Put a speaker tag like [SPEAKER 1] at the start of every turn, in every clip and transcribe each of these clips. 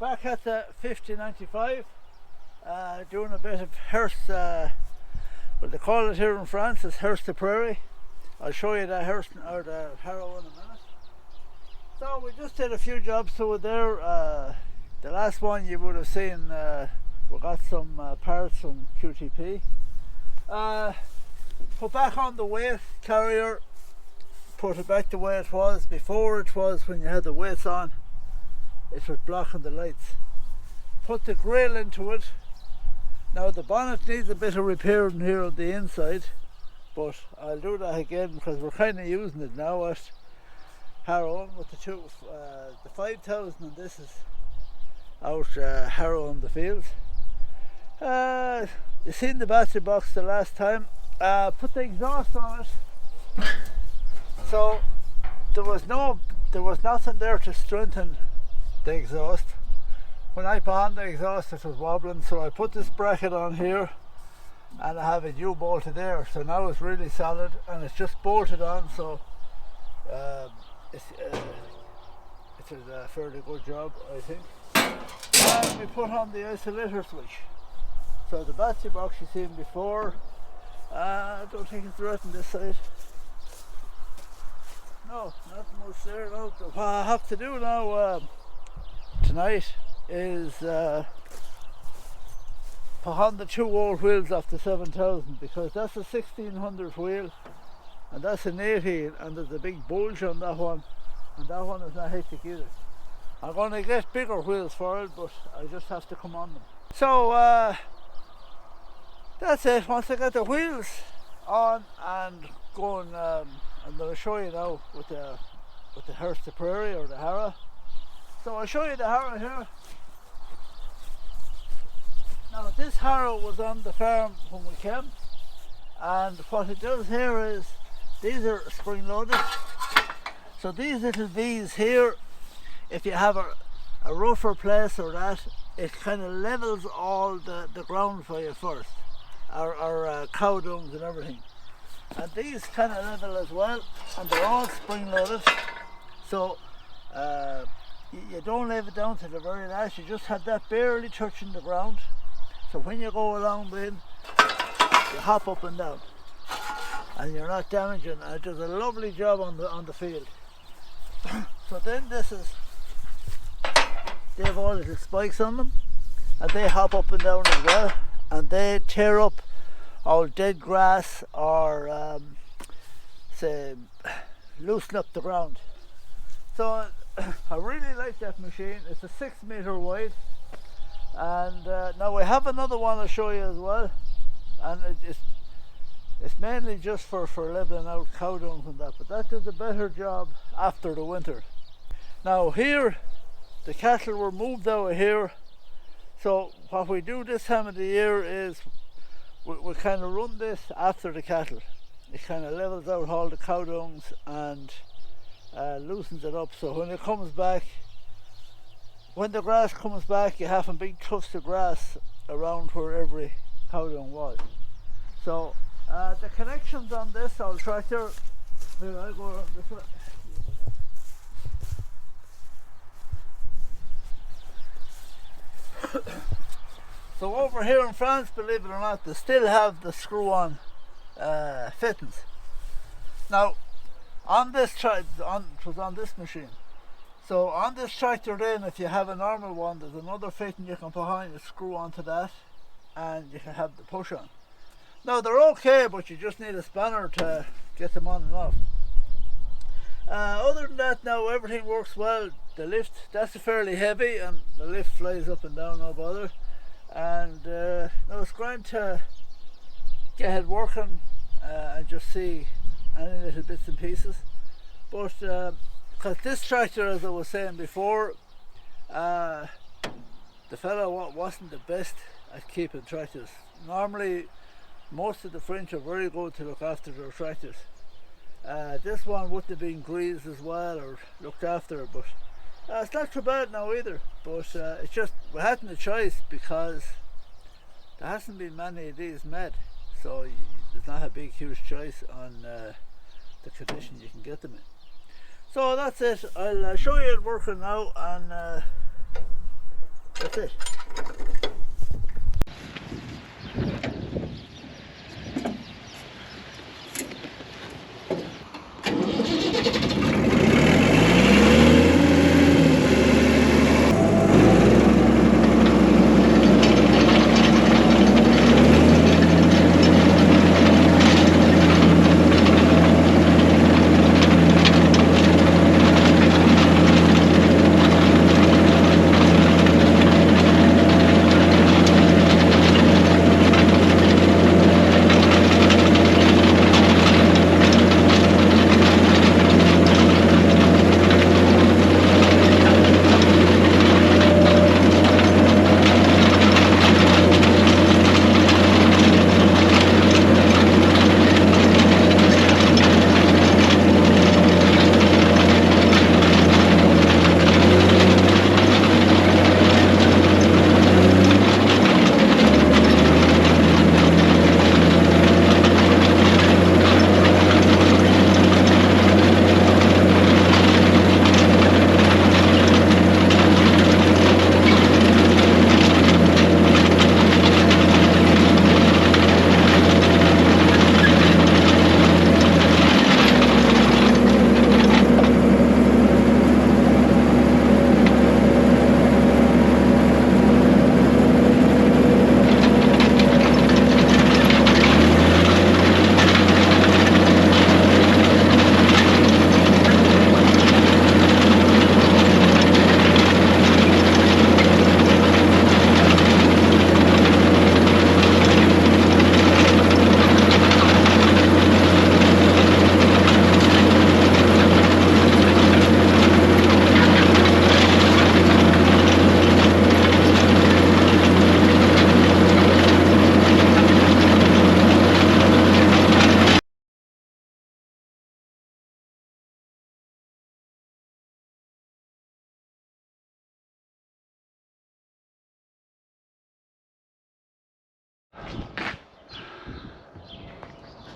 [SPEAKER 1] back at the 5095, doing a bit of hearse, well they call it here in France is hearse de prairie. I'll show you the hearse or the harrow in a minute. So we just did a few jobs to it there. The last one you would have seen, we got some parts from QTP. Put back on the weight carrier, put it back the way it was before. It was when you had the weights on, it was blocking the lights. Put the grill into it. Now the bonnet needs a bit of repairing here on the inside, but I'll do that again because we're kind of using it now at harrowing with the 5000, and this is out harrowing the fields. You seen the battery box the last time. Put the exhaust on it. So there was nothing there to strengthen the exhaust. When I put on the exhaust it was wobbling, so I put this bracket on here and I have it U-bolted there, so now it's really solid and it's just bolted on, so it's a fairly good job, I think. And we put on the isolator switch. So the battery box you've seen before, I don't think it's right on this side. No, nothing much there. No. What I have to do now tonight is put on the two old wheels off the 7000, because that's a 1600 wheel and that's an 18, and there's a big bulge on that one, and that one is not hectic either. I'm going to get bigger wheels for it, but I just have to come on them. So that's it. Once I get the wheels on and going, I'm going to show you now with the hearse de prairie or the harrow. So I'll show you the harrow here. Now this harrow was on the farm when we came, and what it does here is these are spring loaded. So these little V's here, if you have a rougher place or that, it kind of levels all the ground for you first, our cow dungs and everything. And these kind of level as well, and they're all spring loaded, so you don't leave it down to the very last. You just have that barely touching the ground, so when you go along with it, you hop up and down and you're not damaging, and it does a lovely job on the field. So then they have all little spikes on them and they hop up and down as well, and they tear up all dead grass or say loosen up the ground. So I really like that machine. It's a 6 meter wide, and now we have another one I'll show you as well, and it's mainly just for leveling out cow dung and that, but that does a better job after the winter. Now here the cattle were moved out of here, so what we do this time of the year is we kind of run this after the cattle. It kind of levels out all the cow dungs and loosens it up, so when it comes back, when the grass comes back, you have a big tufts of grass around where every cow dung was. So the connections on this old tractor, here I'll go around this way. So over here in France, believe it or not, they still have the screw-on fittings. Now, on this it was on this machine. So on this tractor then, if you have a normal one, there's another fitting you can put on, you screw onto that, and you can have the push on. Now they're okay, but you just need a spanner to get them on and off. Other than that, now everything works well. The lift, that's fairly heavy, and the lift flies up and down, no bother. And now it's grand to get it working and just see any little bits and pieces. But because this tractor, as I was saying before, the fellow wasn't the best at keeping tractors. Normally most of the French are very good to look after their tractors. This one wouldn't have been greased as well or looked after, but it's not too bad now either. But it's just we hadn't a choice because there hasn't been many of these made, so there's not a big huge choice on the condition you can get them in. So that's it. I'll show you it working now, and That's it.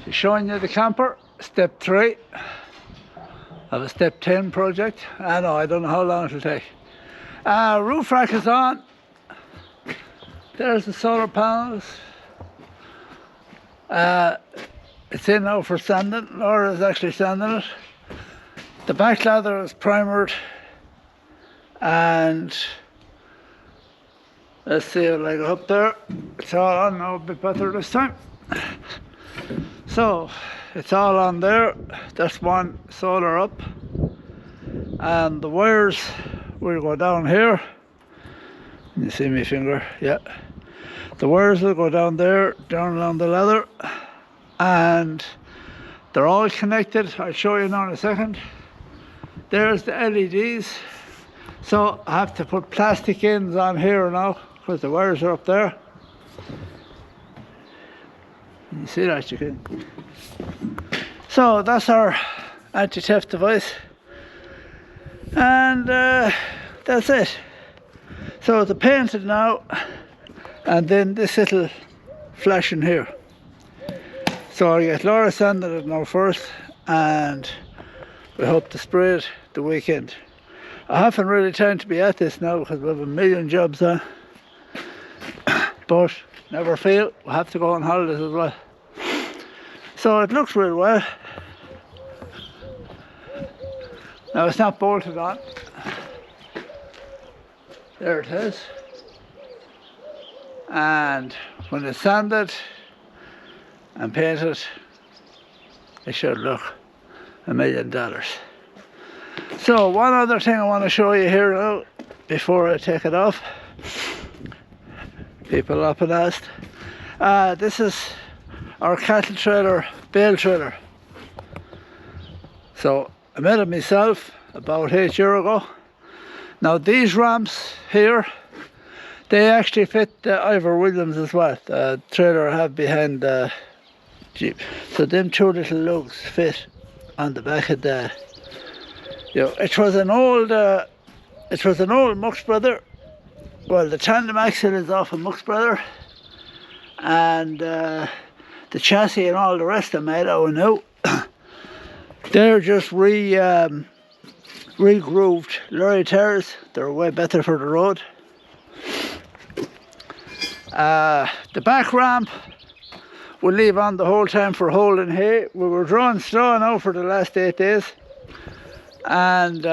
[SPEAKER 1] She's showing you the camper, step 3 of a step 10 project. I know, I don't know how long it'll take. Roof rack is on. There's the solar panels. It's in now for sanding. Laura's actually sanding it. The back lather is primered, and let's see it like up there. It's all on now, a bit better this time. So it's all on there. That's one solar up, and the wires will go down here. Can you see my finger? Yeah. The wires will go down there, down along the ladder, and they're all connected. I'll show you now in a second. There's the LEDs. So I have to put plastic ends on here now because the wires are up there. You see that, you can. So that's our anti-theft device, and that's it. So it's painted now, and then this little flash in here. So I get Laura sanded it now first, and we hope to spray it the weekend. I haven't really time to be at this now because we have a million jobs on, but never fail, we'll have to go on holidays as well. So it looks real well. Now it's not bolted on. There it is. And when it's sanded and painted, it should look $1 million. So one other thing I want to show you here now before I take it off. People often asked. This is our cattle trailer, bale trailer. So I made it myself about 8 years ago. Now these ramps here, they actually fit the Ivor Williams as well. The trailer I have behind the Jeep. So them two little lugs fit on the back of the. You know, it was an old Muck's brother. Well, the tandem axle is off a Muck's brother, and the chassis and all the rest are made out of new. They're just re-grooved lorry tires. They're way better for the road. The back ramp we leave on the whole time for holding hay. We were drawing straw now for the last 8 days, and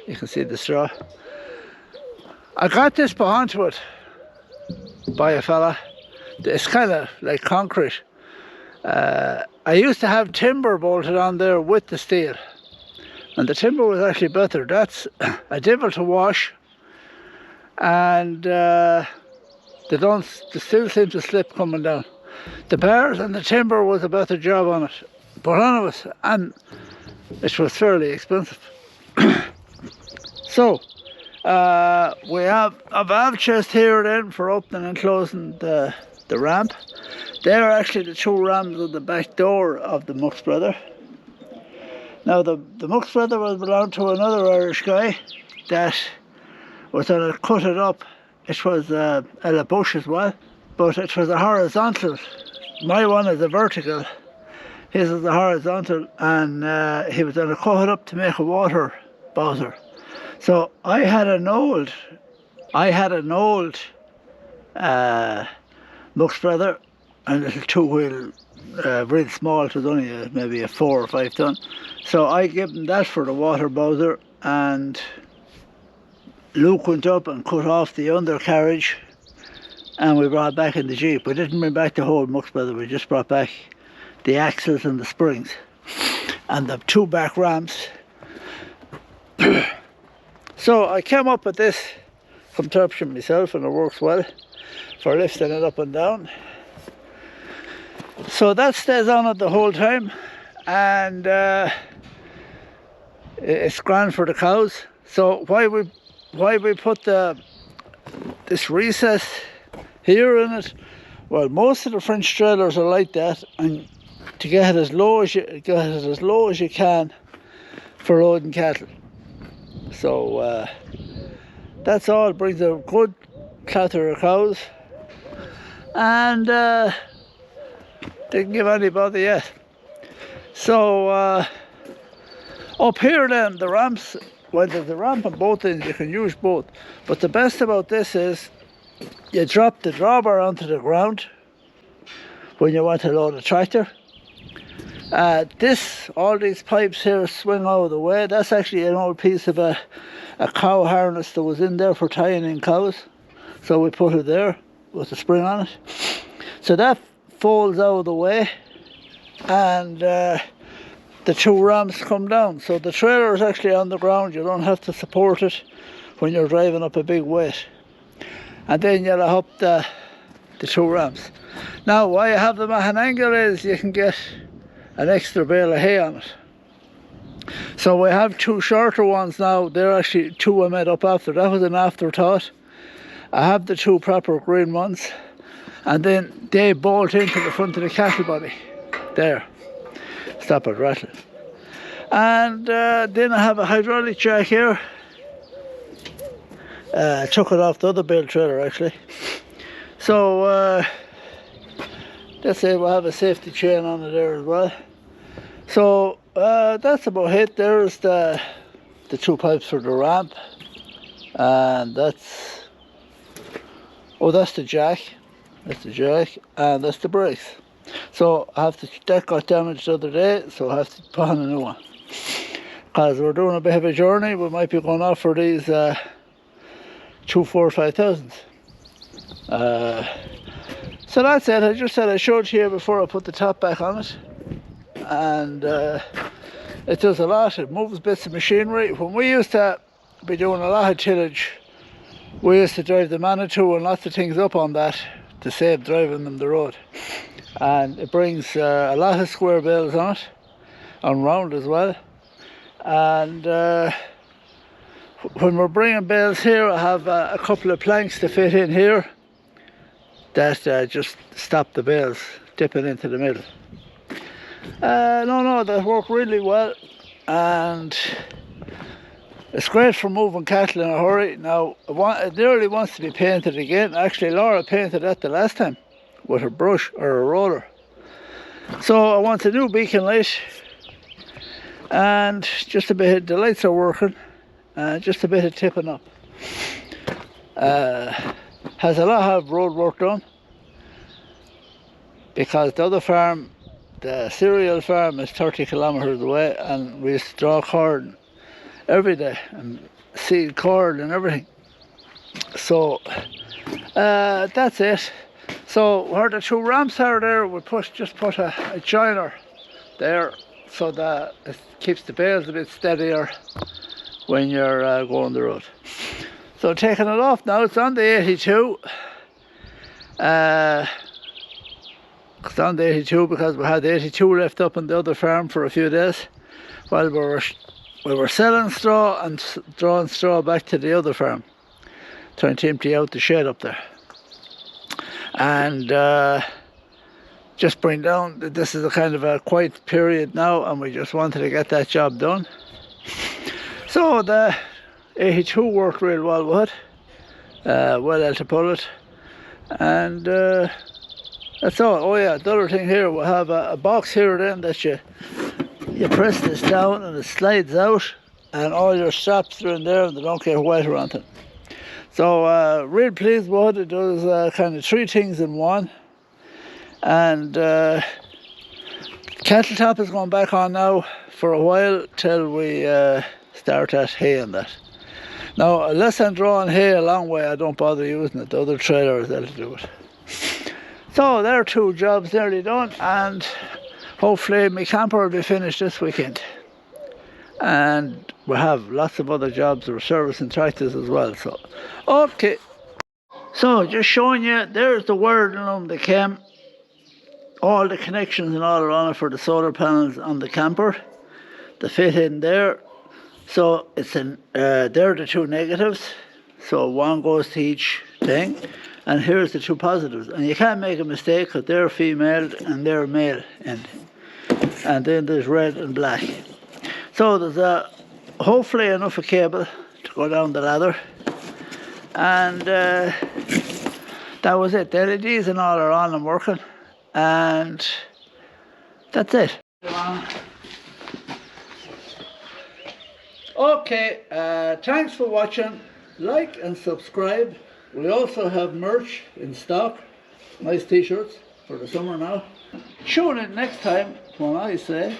[SPEAKER 1] you can see the straw. I got this put onto it by a fella. It's kind of like concrete. I used to have timber bolted on there with the steel, and the timber was actually better. That's a devil to wash, and they still seem to slip coming down. The bars and the timber was a better job on it, but on it was, and it was fairly expensive. So we have a valve chest here then for opening and closing the ramp. They're actually the 2 rams on the back door of the Muck's brother. Now the Muck's brother was belonged to another Irish guy that was going to cut it up. It was a bush as well, but it was a horizontal. My one is a vertical, his is a horizontal, and he was going to cut it up to make a water bowser. So I had an old Muck's brother, and a little 2-wheel, really small. It was only maybe a 4 or 5 ton. So I gave him that for the water bowser, and Luke went up and cut off the undercarriage, and we brought back in the Jeep. We didn't bring back the whole Muck's brother, we just brought back the axles and the springs and the 2 back ramps. So I came up with this contraption myself, and it works well for lifting it up and down. So that stays on it the whole time, and it's grand for the cows. So why we put this recess here in it? Well, most of the French trailers are like that, and to get it as low as you can for loading cattle. So that's all. It brings a good clatter of cows, and didn't give anybody yet. So up here then, the ramps, well, there's a ramp on both ends, you can use both, but the best about this is you drop the drawbar onto the ground when you want to load a tractor. All these pipes here swing out of the way. That's actually an old piece of a cow harness that was in there for tying in cows, so we put it there with a spring on it. So that folds out of the way, and the 2 rams come down. So the trailer is actually on the ground. You don't have to support it when you're driving up a big weight. And then you'll up the 2 rams. Now why I have them at an angle is you can get an extra bale of hay on it. So we have 2 shorter ones now. They're actually 2 I made up after. That was an afterthought. I have the 2 proper green ones, and then they bolt into the front of the cattle body there. Stop it rattling. And then I have a hydraulic jack here. I took it off the other bale trailer actually. So let's say we'll have a safety chain on it there as well. So that's about it. There's the 2 pipes for the ramp, and that's the jack. That's the jack, and that's the brakes. So that got damaged the other day, so I have to put on a new one. Because we're doing a bit of a journey, we might be going off for these 2, 4, 5,000s. So that's it. I just said I showed you before I put the top back on it, and it does a lot. It moves bits of machinery. When we used to be doing a lot of tillage, we used to drive the Manitou and lots of things up on that to save driving them the road. And it brings a lot of square bales on it, on round as well. And when we're bringing bales here, I have a couple of planks to fit in here that just stop the bales dipping into the middle. No, that worked really well, and it's great for moving cattle in a hurry. Now, it nearly wants to be painted again. Actually, Laura painted that the last time with a brush or a roller. So I want a new beacon light, and just a bit, the lights are working, just a bit of tipping up. has a lot of road work done, because the other farm, the cereal farm, is 30 kilometres away, and we used to draw corn every day and seed corn and everything. So that's it. So where the two ramps are there, we just put a joiner there so that it keeps the bales a bit steadier when you're going the road. So taking it off now, it's on the 82. It's on the 82 because we had the 82 left up on the other farm for a few days while we were selling straw and drawing straw back to the other farm, trying to empty out the shed up there. And just bring down, this is a kind of a quiet period now, and we just wanted to get that job done. So the 82 worked real well with it, well able to pull it, and that's all. Oh yeah, the other thing here, we have a box here then that you press this down and it slides out, and all your straps are in there and they don't get wet or anything. So real pleased with it. It does kind of three things in one. And cattle top is going back on now for a while till we start that hay and that. Now, unless I'm drawing hay a long way, I don't bother using it. The other trailer is there to do it. So there are two jobs nearly done, and hopefully my camper will be finished this weekend. And we have lots of other jobs, we're servicing tractors as well. So, okay. So just showing you, there's the wording on the cam. All the connections and all are on it for the solar panels on the camper. They fit in there. So it's there are the two negatives. So one goes to each thing. And here's the two positives. And you can't make a mistake because they're female and they're male end. And then there's red and black. So there's hopefully enough a cable to go down the ladder. And that was it. The LEDs and all are on and working. And that's it. Okay, thanks for watching. Like and subscribe. We also have merch in stock. Nice t-shirts for the summer now. Tune in next time when I say